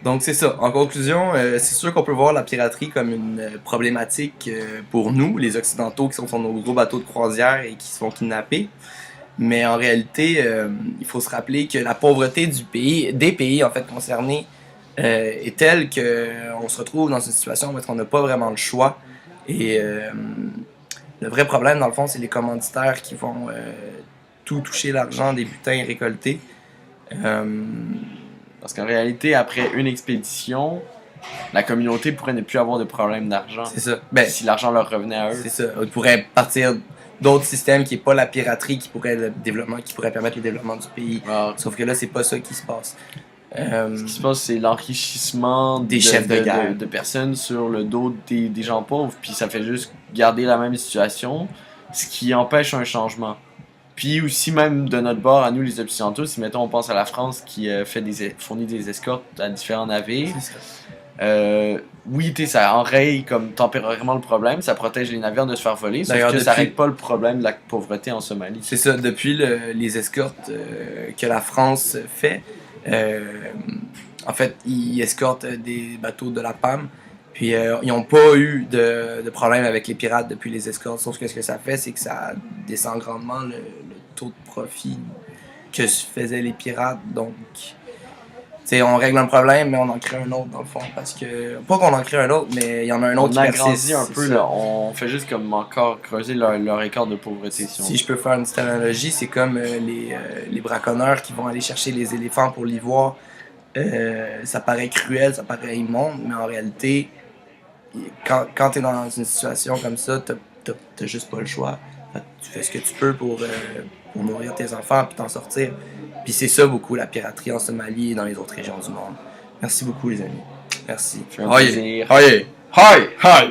Donc c'est ça. En conclusion, c'est sûr qu'on peut voir la piraterie comme une problématique pour nous, les Occidentaux qui sont sur nos gros bateaux de croisière et qui se font kidnapper. Mais en réalité, il faut se rappeler que la pauvreté des pays en fait concernés, est telle qu'on se retrouve dans une situation où on n'a pas vraiment le choix. Et le vrai problème, dans le fond, c'est les commanditaires qui vont tout toucher l'argent des butins récoltés. Euh, Parce qu'en réalité, après une expédition, la communauté pourrait ne plus avoir de problème d'argent. c'est ça. Ben, Si l'argent leur revenait à eux. c'est ça. On pourrait partir d'autres systèmes qui n'est pas la piraterie qui pourrait permettre le développement du pays. Alors, Sauf que là, c'est pas ça qui se passe. ce qui se passe, c'est l'enrichissement Des chefs de guerre. de personnes sur le dos des gens pauvres, puis ça fait juste garder la même situation, ce qui empêche un changement. Puis aussi, même de notre bord, à nous les Occidentaux, si mettons on pense à la France qui fournit des escortes à différents navires, C'est ça. oui, ça enraye comme temporairement le problème, ça protège les navires de se faire voler, sauf D'ailleurs, que ça depuis- règle pas le problème de la pauvreté en Somalie. C'est ça. Depuis les escortes que la France fait, en fait, ils escortent des bateaux de la PAM. Puis ils n'ont pas eu de problème avec les pirates depuis les escortes. Sauf que ce que ça fait, c'est que ça descend grandement le taux de profit que se faisaient les pirates. Donc, tu sais, on règle un problème, mais on en crée un autre dans le fond. Parce que, pas qu'on en crée un autre, mais il y en a un autre On qui persiste. agrandit un c'est peu, ça. là, on fait juste comme encore creuser leur écart de pauvreté. Si on Si je peux faire une petite analogie, c'est comme les braconneurs qui vont aller chercher les éléphants pour l'ivoire. Ça paraît cruel, ça paraît immonde, mais en réalité, quand tu es dans une situation comme ça, t'as juste pas le choix. Fait que tu fais ce que tu peux pour nourrir tes enfants puis t'en sortir. Puis c'est ça beaucoup la piraterie en Somalie et dans les autres régions du monde. Merci beaucoup les amis. Merci. fait un plaisir. Aïe! Aïe! Aïe!